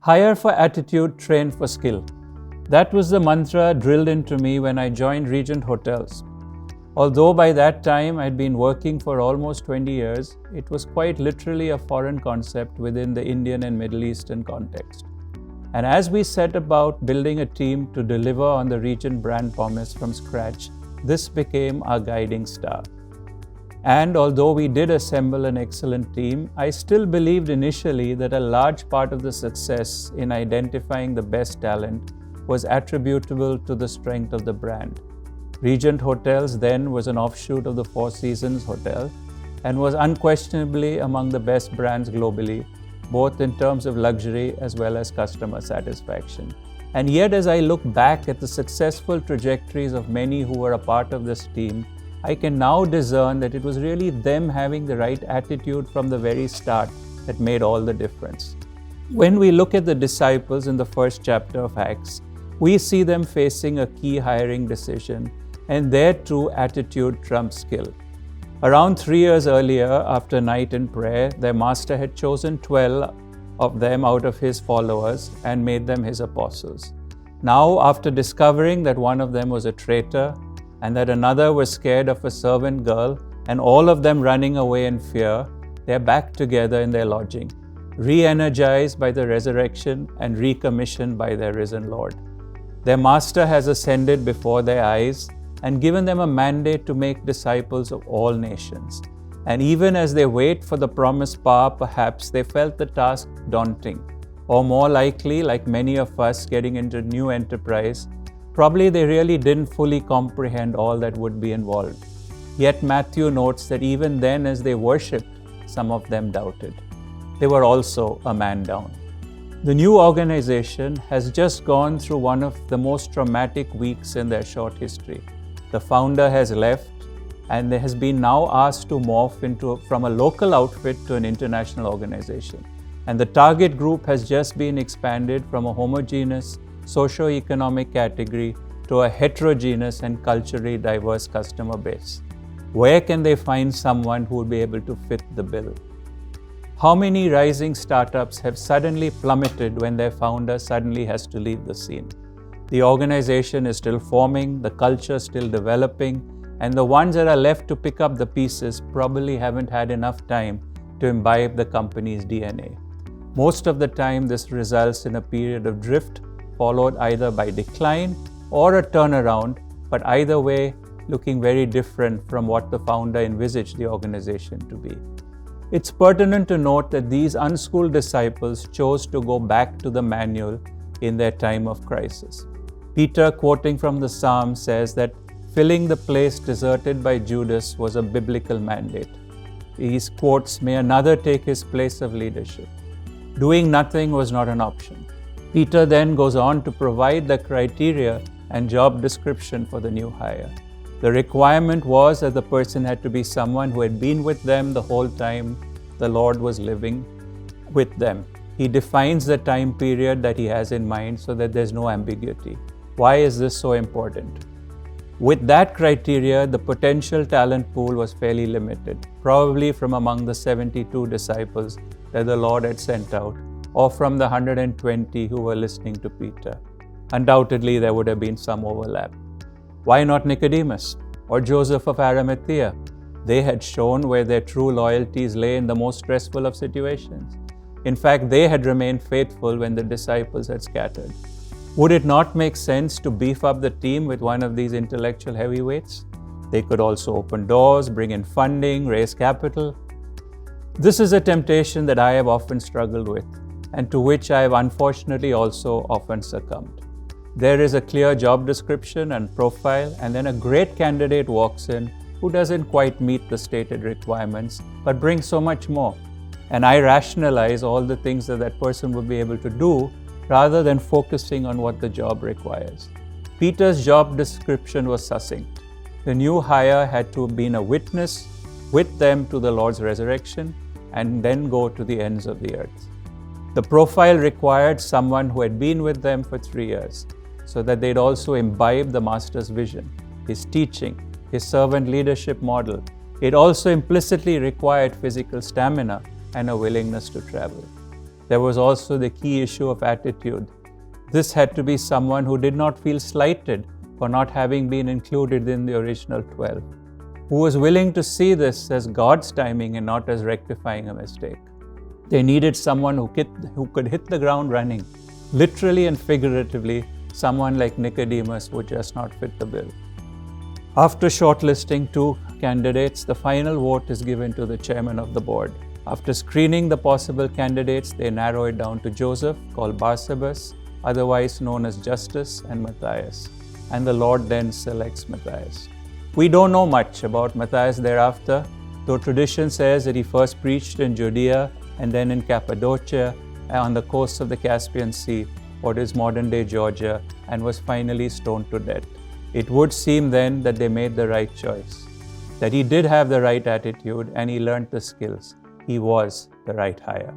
Hire for attitude, train for skill. That was the mantra drilled into me when I joined Regent Hotels. Although by that time I'd been working for almost 20 years, it was quite literally a foreign concept within the Indian and Middle Eastern context. And as we set about building a team to deliver on the Regent brand promise from scratch, this became our guiding star. And although we did assemble an excellent team, I still believed initially that a large part of the success in identifying the best talent was attributable to the strength of the brand. Regent Hotels then was an offshoot of the Four Seasons Hotel and was unquestionably among the best brands globally, both in terms of luxury as well as customer satisfaction. And yet, as I look back at the successful trajectories of many who were a part of this team, I can now discern that it was really them having the right attitude from the very start that made all the difference. When we look at the disciples in the first chapter of Acts, we see them facing a key hiring decision, and there too attitude trumps skill. Around 3 years earlier, after night in prayer, their master had chosen 12 of them out of his followers and made them his apostles. Now, after discovering that one of them was a traitor and that another was scared of a servant girl, and all of them running away in fear, they're back together in their lodging, re-energized by the resurrection and recommissioned by their risen Lord. Their master has ascended before their eyes and given them a mandate to make disciples of all nations. And even as they wait for the promised power, perhaps they felt the task daunting, or more likely, like many of us getting into new enterprise, probably they really didn't fully comprehend all that would be involved. Yet Matthew notes that even then as they worshipped, some of them doubted. They were also a man down. The new organization has just gone through one of the most traumatic weeks in their short history. The founder has left and has been now asked to morph from a local outfit to an international organization. And the target group has just been expanded from a homogeneous socio-economic category to a heterogeneous and culturally diverse customer base. Where can they find someone who will be able to fit the bill? How many rising startups have suddenly plummeted when their founder suddenly has to leave the scene? The organization is still forming, the culture still developing, and the ones that are left to pick up the pieces probably haven't had enough time to imbibe the company's DNA. Most of the time, this results in a period of drift, followed either by decline or a turnaround, but either way, looking very different from what the founder envisaged the organization to be. It's pertinent to note that these unschooled disciples chose to go back to the manual in their time of crisis. Peter, quoting from the Psalm, says that filling the place deserted by Judas was a biblical mandate. He quotes, "May another take his place of leadership." Doing nothing was not an option. Peter then goes on to provide the criteria and job description for the new hire. The requirement was that the person had to be someone who had been with them the whole time the Lord was living with them. He defines the time period that he has in mind so that there's no ambiguity. Why is this so important? With that criteria, the potential talent pool was fairly limited, probably from among the 72 disciples that the Lord had sent out, or from the 120 who were listening to Peter. Undoubtedly, there would have been some overlap. Why not Nicodemus or Joseph of Arimathea? They had shown where their true loyalties lay in the most stressful of situations. In fact, they had remained faithful when the disciples had scattered. Would it not make sense to beef up the team with one of these intellectual heavyweights? They could also open doors, bring in funding, raise capital. This is a temptation that I have often struggled with, and to which I have unfortunately also often succumbed. There is a clear job description and profile, and then a great candidate walks in who doesn't quite meet the stated requirements, but brings so much more. And I rationalize all the things that that person would be able to do rather than focusing on what the job requires. Peter's job description was succinct. The new hire had to have been a witness with them to the Lord's resurrection and then go to the ends of the earth. The profile required someone who had been with them for 3 years, so that they'd also imbibe the Master's vision, his teaching, his servant leadership model. It also implicitly required physical stamina and a willingness to travel. there was also the key issue of attitude. This had to be someone who did not feel slighted for not having been included in the original 12, who was willing to see this as God's timing and not as rectifying a mistake. They needed someone who could hit the ground running. Literally and figuratively, someone like Nicodemus would just not fit the bill. After shortlisting 2 candidates, the final vote is given to the chairman of the board. After screening the possible candidates, they narrow it down to Joseph, called Barsabbas, otherwise known as Justus, and Matthias. And the Lord then selects Matthias. We don't know much about Matthias thereafter, though tradition says that he first preached in Judea and then in Cappadocia on the coast of the Caspian Sea, what is modern-day Georgia, and was finally stoned to death. It would seem then that they made the right choice, that he did have the right attitude and he learned the skills. He was the right hire.